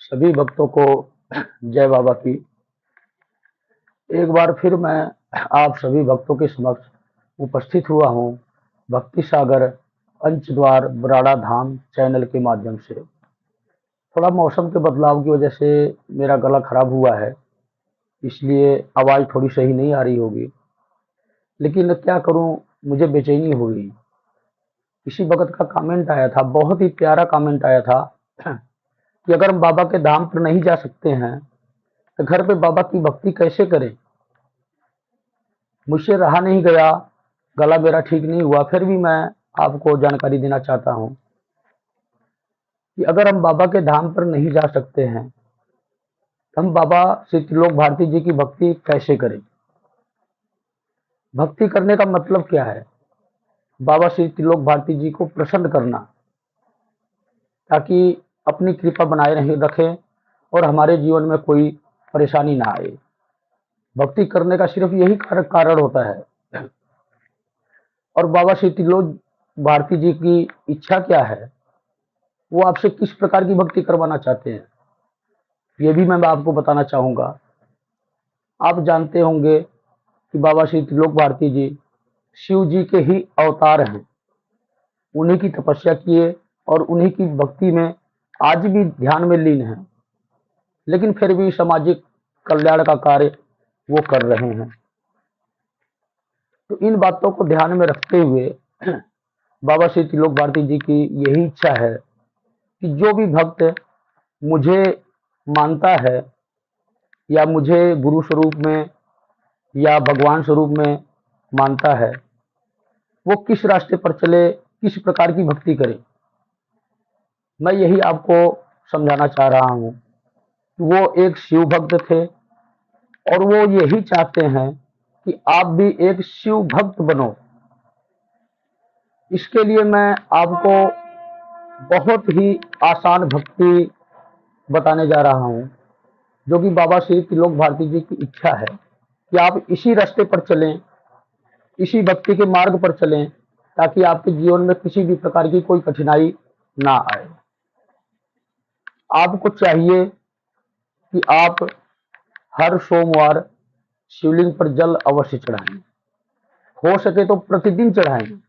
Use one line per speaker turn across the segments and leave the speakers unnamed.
सभी भक्तों को जय बाबा की। एक बार फिर मैं आप सभी भक्तों के समक्ष उपस्थित हुआ हूँ भक्ति सागर पंचद्वार बराड़ा धाम चैनल के माध्यम से। थोड़ा मौसम के बदलाव की वजह से मेरा गला खराब हुआ है, इसलिए आवाज़ थोड़ी सही नहीं आ रही होगी, लेकिन क्या करूँ, मुझे बेचैनी हो गई। इसी वक्त का कमेंट आया था, बहुत ही प्यारा कमेंट आया था कि अगर हम बाबा के धाम पर नहीं जा सकते हैं तो घर पे बाबा की भक्ति कैसे करें। मुझसे रहा नहीं गया, गला मेरा ठीक नहीं हुआ, फिर भी मैं आपको जानकारी देना चाहता हूं कि अगर हम बाबा के धाम पर नहीं जा सकते हैं तो हम बाबा श्री त्रिलोक भारती जी की भक्ति कैसे करें। भक्ति करने का मतलब क्या है? बाबा श्री त्रिलोक भारती जी को प्रसन्न करना, ताकि अपनी कृपा बनाए रहे रखें और हमारे जीवन में कोई परेशानी ना आए। भक्ति करने का सिर्फ यही कारण होता है। और बाबा श्री त्रिलोक भारती जी की इच्छा क्या है, वो आपसे किस प्रकार की भक्ति करवाना चाहते हैं, ये भी मैं आपको बताना चाहूंगा। आप जानते होंगे कि बाबा श्री त्रिलोक भारती जी शिव जी के ही अवतार हैं, उन्हीं की तपस्या किए और उन्हीं की भक्ति में आज भी ध्यान में लीन हैं, लेकिन फिर भी सामाजिक कल्याण का कार्य वो कर रहे हैं। तो इन बातों को ध्यान में रखते हुए बाबा श्री त्रिलोक भारती जी की यही इच्छा है कि जो भी भक्त मुझे मानता है या मुझे गुरु स्वरूप में या भगवान स्वरूप में मानता है, वो किस रास्ते पर चले, किस प्रकार की भक्ति करे। मैं यही आपको समझाना चाह रहा हूँ। वो एक शिव भक्त थे और वो यही चाहते हैं कि आप भी एक शिव भक्त बनो। इसके लिए मैं आपको बहुत ही आसान भक्ति बताने जा रहा हूँ, जो कि बाबा श्री त्रिलोक भारती जी की इच्छा है कि आप इसी रास्ते पर चलें, इसी भक्ति के मार्ग पर चलें, ताकि आपके जीवन में किसी भी प्रकार की कोई कठिनाई ना आए। आपको चाहिए कि आप हर सोमवार शिवलिंग पर जल अवश्य चढ़ाएं, हो सके तो प्रतिदिन चढ़ाएं।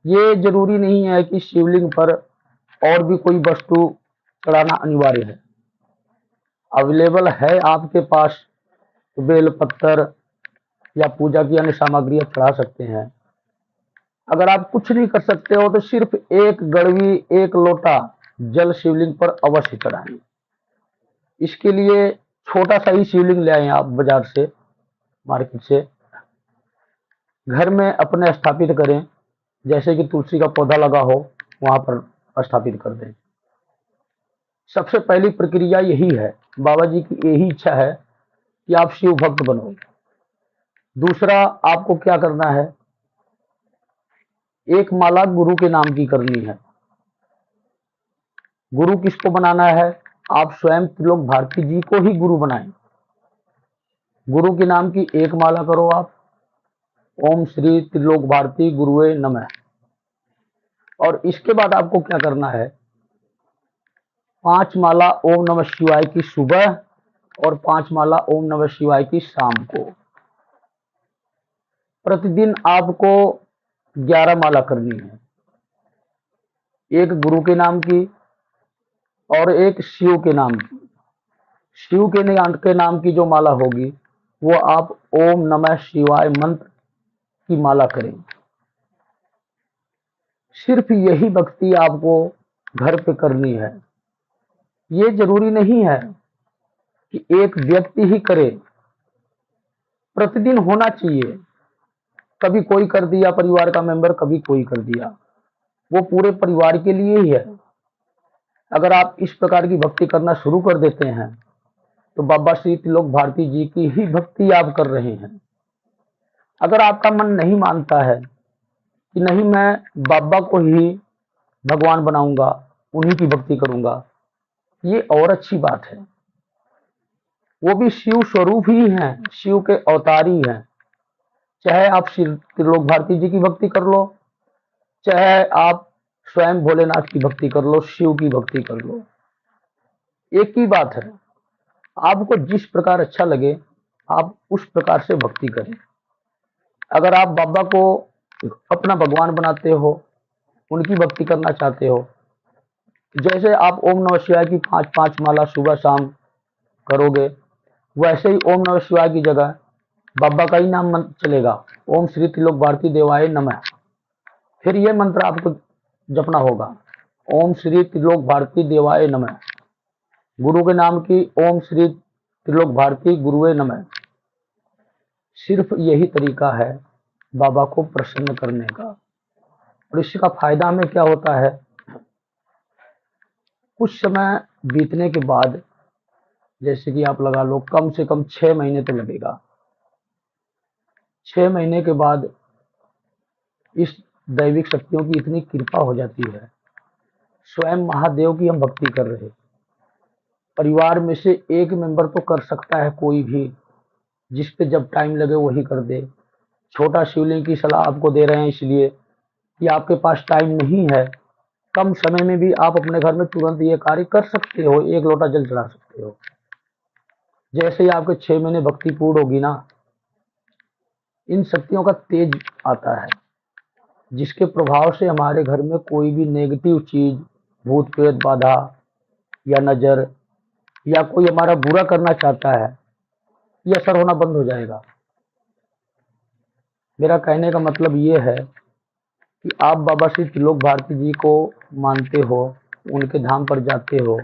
ये जरूरी नहीं है कि शिवलिंग पर और भी कोई वस्तु चढ़ाना अनिवार्य है। अवेलेबल है आपके पास तो बेल पत्थर या पूजा की अन्य सामग्री आप चढ़ा सकते हैं। अगर आप कुछ नहीं कर सकते हो तो सिर्फ एक गड़वी, एक लोटा जल शिवलिंग पर अवश्य चढ़ाएं। इसके लिए छोटा सा ही शिवलिंग ले आए आप बाजार से, मार्केट से, घर में अपने स्थापित करें। जैसे कि तुलसी का पौधा लगा हो, वहां पर स्थापित कर दें। सबसे पहली प्रक्रिया यही है, बाबा जी की यही इच्छा है कि आप शिव भक्त बनो। दूसरा आपको क्या करना है, एक माला गुरु के नाम की करनी है। गुरु किसको बनाना है? आप स्वयं त्रिलोक भारती जी को ही गुरु बनाएं। गुरु के नाम की एक माला करो आप, ओम श्री त्रिलोक भारती गुरुवे नमः। और इसके बाद आपको क्या करना है, 5 माला ओम नमः शिवाय की सुबह और 5 माला ओम नमः शिवाय की शाम को। प्रतिदिन आपको 11 माला करनी है, एक गुरु के नाम की और एक शिव के नाम की। शिव के नाम की जो माला होगी वो आप ओम नमः शिवाय मंत्र की माला करें। सिर्फ यही भक्ति आपको घर पे करनी है। ये जरूरी नहीं है कि एक व्यक्ति ही करे, प्रतिदिन होना चाहिए। कभी कोई कर दिया परिवार का मेंबर, कभी कोई कर दिया, वो पूरे परिवार के लिए ही है। अगर आप इस प्रकार की भक्ति करना शुरू कर देते हैं तो बाबा श्री त्रिलोक भारती जी की ही भक्ति आप कर रहे हैं। अगर आपका मन नहीं मानता है कि नहीं, मैं बाबा को ही भगवान बनाऊंगा, उन्हीं की भक्ति करूंगा, ये और अच्छी बात है। वो भी शिव स्वरूप ही हैं, शिव के अवतार ही हैं। चाहे आप श्री त्रिलोक भारती जी की भक्ति कर लो, चाहे आप स्वयं भोलेनाथ की भक्ति कर लो, शिव की भक्ति कर लो। एक ही बात है, आपको जिस प्रकार अच्छा लगे आप उस प्रकार से भक्ति करें। अगर आप बाबा को अपना भगवान बनाते हो, उनकी भक्ति करना चाहते हो, जैसे आप ओम नमः शिवाय की 5-5 माला सुबह शाम करोगे, वैसे ही ओम नमः शिवाय की जगह बाबा का ही नाम चलेगा, ओम श्री त्रिलोक भारती देवाय नमः। फिर ये मंत्र आपको जपना होगा, ओम श्री त्रिलोक भारती देवाय नमः। गुरु के नाम की ओम श्री त्रिलोक भारती गुरुवे नमः। सिर्फ यही तरीका है बाबा को प्रसन्न करने का। और इसका फायदा हमें क्या होता है, कुछ समय बीतने के बाद, जैसे कि आप लगा लो कम से कम 6 महीने तो लगेगा, 6 महीने के बाद इस दैविक शक्तियों की इतनी कृपा हो जाती है, स्वयं महादेव की हम भक्ति कर रहे, परिवार में से एक मेंबर तो कर सकता है कोई भी, जिस पे जब टाइम लगे वही कर दे। छोटा शिवलिंग की सलाह आपको दे रहे हैं इसलिए कि आपके पास टाइम नहीं है, कम समय में भी आप अपने घर में तुरंत ये कार्य कर सकते हो, एक लोटा जल चढ़ा सकते हो। जैसे ही आपके 6 महीने भक्ति पूर्ण होगी ना, इन शक्तियों का तेज आता है, जिसके प्रभाव से हमारे घर में कोई भी नेगेटिव चीज, भूत प्रेत बाधा या नजर या कोई हमारा बुरा करना चाहता है, ये असर होना बंद हो जाएगा। मेरा कहने का मतलब ये है कि आप बाबा श्री त्रिलोक भारती जी को मानते हो, उनके धाम पर जाते हो,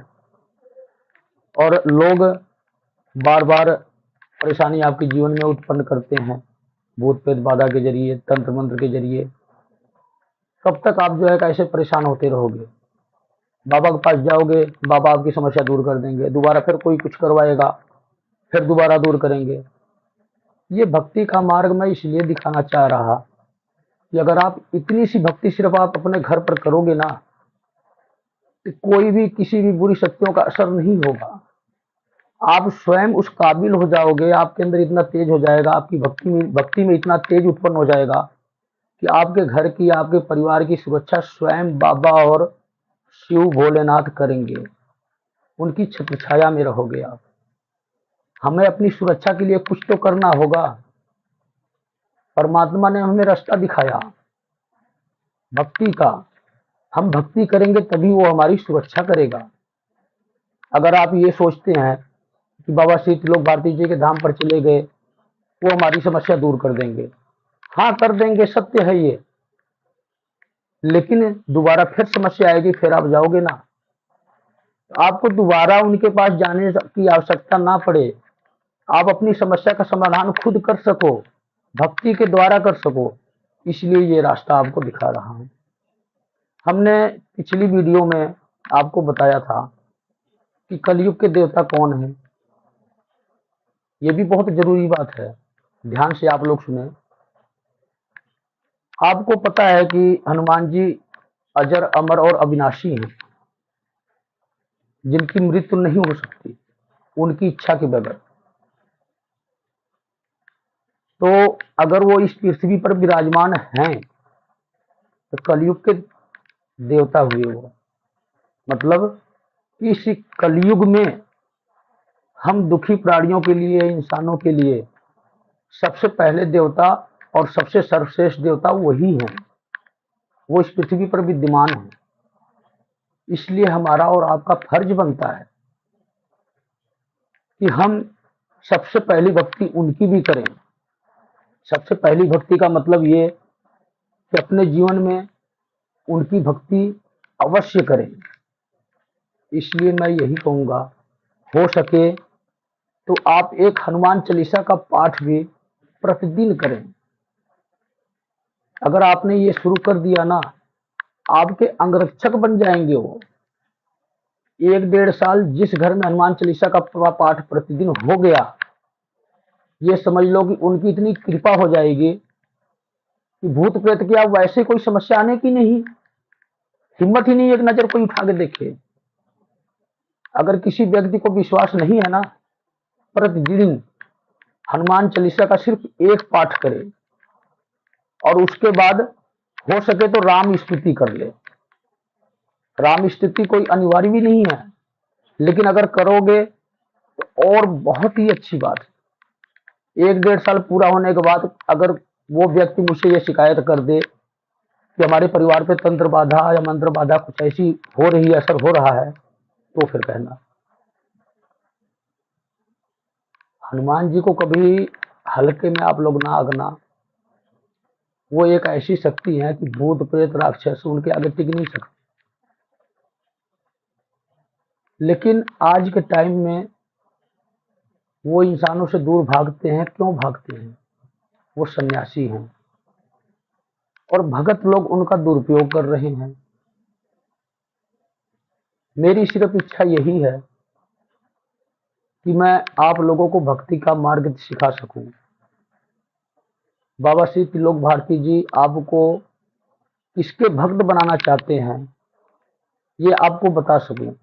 और लोग बार बार परेशानी आपके जीवन में उत्पन्न करते हैं भूत प्रेत बाधा के जरिए, तंत्र मंत्र के जरिए, कब तक आप जो है कैसे परेशान होते रहोगे। बाबा के पास जाओगे, बाबा आपकी समस्या दूर कर देंगे, दोबारा फिर कोई कुछ करवाएगा, फिर दोबारा दूर करेंगे। ये भक्ति का मार्ग मैं इसलिए दिखाना चाह रहा कि अगर आप इतनी सी भक्ति सिर्फ आप अपने घर पर करोगे ना, तो कोई भी किसी भी बुरी शक्तियों का असर नहीं होगा। आप स्वयं उस काबिल हो जाओगे, आपके अंदर इतना तेज हो जाएगा, आपकी भक्ति में इतना तेज उत्पन्न हो जाएगा कि आपके घर की, आपके परिवार की सुरक्षा स्वयं बाबा और शिव भोलेनाथ करेंगे। उनकी छत्र छाया में रहोगे आप। हमें अपनी सुरक्षा के लिए कुछ तो करना होगा। परमात्मा ने हमें रास्ता दिखाया भक्ति का, हम भक्ति करेंगे तभी वो हमारी सुरक्षा करेगा। अगर आप ये सोचते हैं कि बाबा श्री त्रिलोक भारती जी के धाम पर चले गए, वो हमारी समस्या दूर कर देंगे, हाँ कर देंगे, सत्य है ये, लेकिन दोबारा फिर समस्या आएगी, फिर आप जाओगे ना। आपको दोबारा उनके पास जाने की आवश्यकता ना पड़े, आप अपनी समस्या का समाधान खुद कर सको, भक्ति के द्वारा कर सको, इसलिए ये रास्ता आपको दिखा रहा हूं। हमने पिछली वीडियो में आपको बताया था कि कलयुग के देवता कौन है। ये भी बहुत जरूरी बात है, ध्यान से आप लोग सुने। आपको पता है कि हनुमान जी अजर अमर और अविनाशी हैं, जिनकी मृत्यु नहीं हो सकती उनकी इच्छा के बगैर। तो अगर वो इस पृथ्वी पर विराजमान हैं तो कलयुग के देवता हुए वो, मतलब इस कलयुग में हम दुखी प्राणियों के लिए, इंसानों के लिए सबसे पहले देवता और सबसे सर्वश्रेष्ठ देवता वही हैं, वो इस पृथ्वी पर विद्यमान है। इसलिए हमारा और आपका फर्ज बनता है कि हम सबसे पहली भक्ति उनकी भी करें। सबसे पहली भक्ति का मतलब ये कि अपने जीवन में उनकी भक्ति अवश्य करें। इसलिए मैं यही कहूंगा, हो सके तो आप एक हनुमान चालीसा का पाठ भी प्रतिदिन करें। अगर आपने ये शुरू कर दिया ना, आपके अंगरक्षक बन जाएंगे वो। 1-1.5 साल जिस घर में हनुमान चालीसा का पाठ प्रतिदिन हो गया, ये समझ लो कि उनकी इतनी कृपा हो जाएगी कि भूत प्रेत की आप वैसे कोई समस्या आने की नहीं, हिम्मत ही नहीं एक नजर कोई उठा के देखे। अगर किसी व्यक्ति को विश्वास नहीं है ना, प्रतिदिन हनुमान चालीसा का सिर्फ एक पाठ करे और उसके बाद हो सके तो राम स्तुति कर ले। राम स्तुति कोई अनिवार्य भी नहीं है, लेकिन अगर करोगे तो और बहुत ही अच्छी बात है। 1-1.5 साल पूरा होने के बाद अगर वो व्यक्ति मुझसे ये शिकायत कर दे कि हमारे परिवार पे तंत्र बाधा या मंत्र बाधा कुछ ऐसी हो रही है, असर हो रहा है, तो फिर कहना। हनुमान जी को कभी हल्के में आप लोग ना आगना। वो एक ऐसी शक्ति है कि भूत प्रेत राक्षस उनके आगे टिक नहीं सकते। लेकिन आज के टाइम में वो इंसानों से दूर भागते हैं। क्यों भागते हैं? वो सन्यासी हैं और भगत लोग उनका दुरुपयोग कर रहे हैं। मेरी सिर्फ इच्छा यही है कि मैं आप लोगों को भक्ति का मार्ग सिखा सकूं। बाबा श्री त्रिलोक भारती जी आपको किसके भक्त बनाना चाहते हैं ये आपको बता सकूं।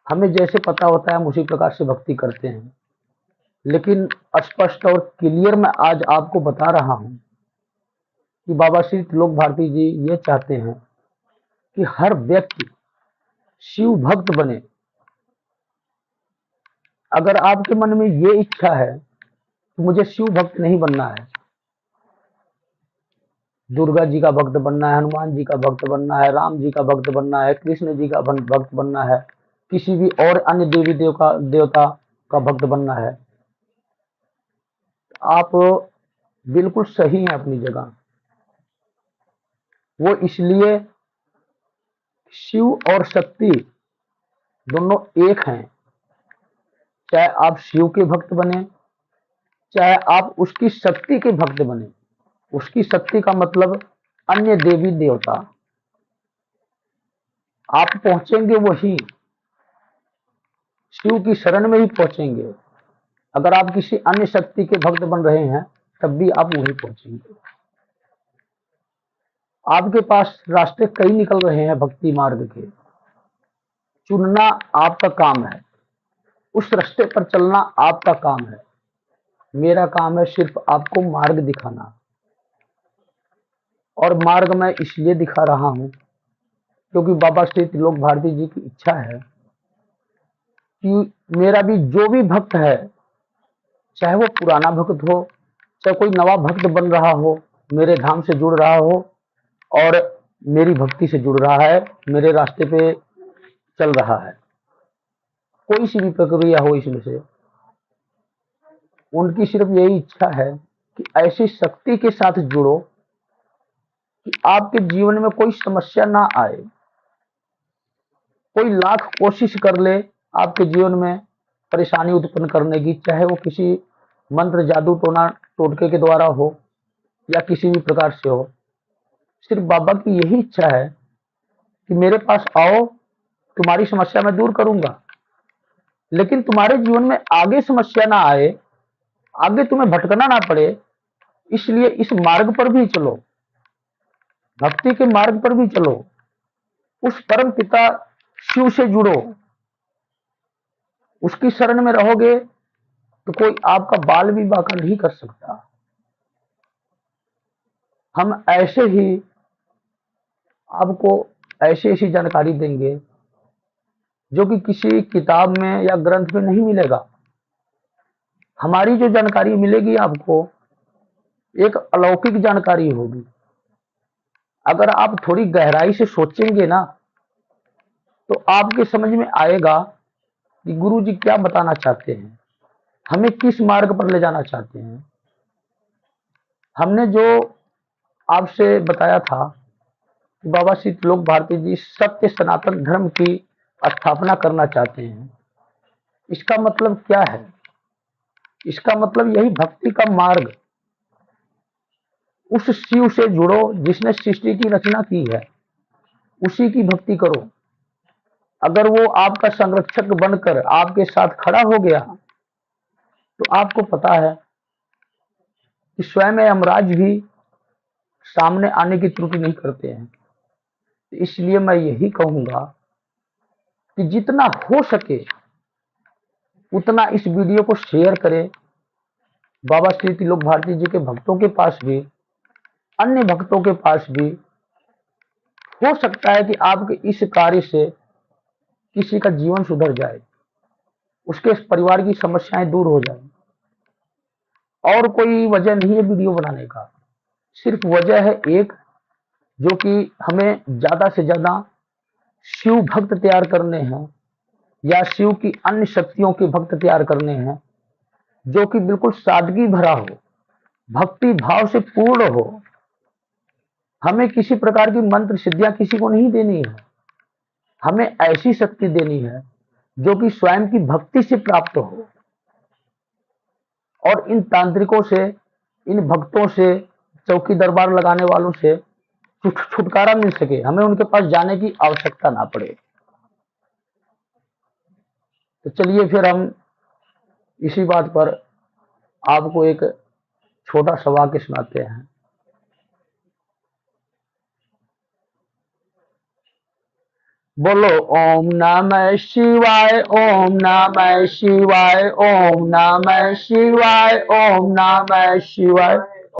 हमें जैसे पता होता है हम उसी प्रकार से भक्ति करते हैं, लेकिन स्पष्ट और क्लियर मैं आज आपको बता रहा हूं कि बाबा श्री त्रिलोक भारती जी ये चाहते हैं कि हर व्यक्ति शिव भक्त बने। अगर आपके मन में ये इच्छा है कि मुझे शिव भक्त नहीं बनना है, दुर्गा जी का भक्त बनना है, हनुमान जी का भक्त बनना है, राम जी का भक्त बनना है, कृष्ण जी का भक्त बनना है, किसी भी और अन्य देवी देवता का भक्त बनना है, आप बिल्कुल सही हैं अपनी जगह। वो इसलिए शिव और शक्ति दोनों एक हैं। चाहे आप शिव के भक्त बने, चाहे आप उसकी शक्ति के भक्त बने। उसकी शक्ति का मतलब अन्य देवी देवता। आप पहुंचेंगे वही शिव की शरण में ही पहुंचेंगे। अगर आप किसी अन्य शक्ति के भक्त बन रहे हैं तब भी आप वहीं पहुंचेंगे। आपके पास रास्ते कई निकल रहे हैं भक्ति मार्ग के, चुनना आपका काम है, उस रास्ते पर चलना आपका काम है। मेरा काम है सिर्फ आपको मार्ग दिखाना। और मार्ग मैं इसलिए दिखा रहा हूं क्योंकि बाबा श्री त्रिलोक भारती जी की इच्छा है कि मेरा भी जो भी भक्त है, चाहे वो पुराना भक्त हो, चाहे कोई नवा भक्त बन रहा हो, मेरे धाम से जुड़ रहा हो और मेरी भक्ति से जुड़ रहा है, मेरे रास्ते पे चल रहा है, कोई सी भी प्रक्रिया हो इसमें से, उनकी सिर्फ यही इच्छा है कि ऐसी शक्ति के साथ जुड़ो कि आपके जीवन में कोई समस्या ना आए। कोई लाख कोशिश कर ले आपके जीवन में परेशानी उत्पन्न करने की, चाहे वो किसी मंत्र जादू टोना टोटके के द्वारा हो या किसी भी प्रकार से हो, सिर्फ बाबा की यही इच्छा है कि मेरे पास आओ, तुम्हारी समस्या मैं दूर करूंगा, लेकिन तुम्हारे जीवन में आगे समस्या ना आए, आगे तुम्हें भटकना ना पड़े, इसलिए इस मार्ग पर भी चलो, भक्ति के मार्ग पर भी चलो, उस परम पिता शिव से जुड़ो। उसकी शरण में रहोगे तो कोई आपका बाल भी बांका नहीं कर सकता। हम ऐसे ही आपको ऐसी जानकारी देंगे जो कि किसी किताब में या ग्रंथ में नहीं मिलेगा। हमारी जो जानकारी मिलेगी आपको एक अलौकिक जानकारी होगी। अगर आप थोड़ी गहराई से सोचेंगे ना तो आपके समझ में आएगा कि गुरु जी क्या बताना चाहते हैं, हमें किस मार्ग पर ले जाना चाहते हैं। हमने जो आपसे बताया था कि बाबा श्री त्रिलोक भारती जी सत्य सनातन धर्म की स्थापना करना चाहते हैं, इसका मतलब क्या है? इसका मतलब यही भक्ति का मार्ग। उस शिव से जुड़ो जिसने सृष्टि की रचना की है, उसी की भक्ति करो। अगर वो आपका संरक्षक बनकर आपके साथ खड़ा हो गया तो आपको पता है कि स्वयं यमराज भी सामने आने की त्रुटि नहीं करते हैं। तो इसलिए मैं यही कहूंगा कि जितना हो सके उतना इस वीडियो को शेयर करें। बाबा श्री त्रिलोक भारती जी के भक्तों के पास भी, अन्य भक्तों के पास भी, हो सकता है कि आपके इस कार्य से किसी का जीवन सुधर जाए, उसके परिवार की समस्याएं दूर हो जाए। और कोई वजह नहीं है वीडियो बनाने का, सिर्फ वजह है एक, जो कि हमें ज्यादा से ज्यादा शिव भक्त तैयार करने हैं या शिव की अन्य शक्तियों के भक्त तैयार करने हैं, जो कि बिल्कुल सादगी भरा हो, भक्ति भाव से पूर्ण हो। हमें किसी प्रकार की मंत्र सिद्धियां किसी को नहीं देनी है, हमें ऐसी शक्ति देनी है जो कि स्वयं की भक्ति से प्राप्त हो। और इन तांत्रिकों से, इन भक्तों से, चौकी दरबार लगाने वालों से छुटकारा मिल सके, हमें उनके पास जाने की आवश्यकता ना पड़े। तो चलिए फिर हम इसी बात पर आपको एक छोटा सा वाक्य सुनाते हैं। बोलो ओम नमः शिवाय, ओम नमः शिवाय, ओम नमः शिवाय, ओम नमः शिवाय।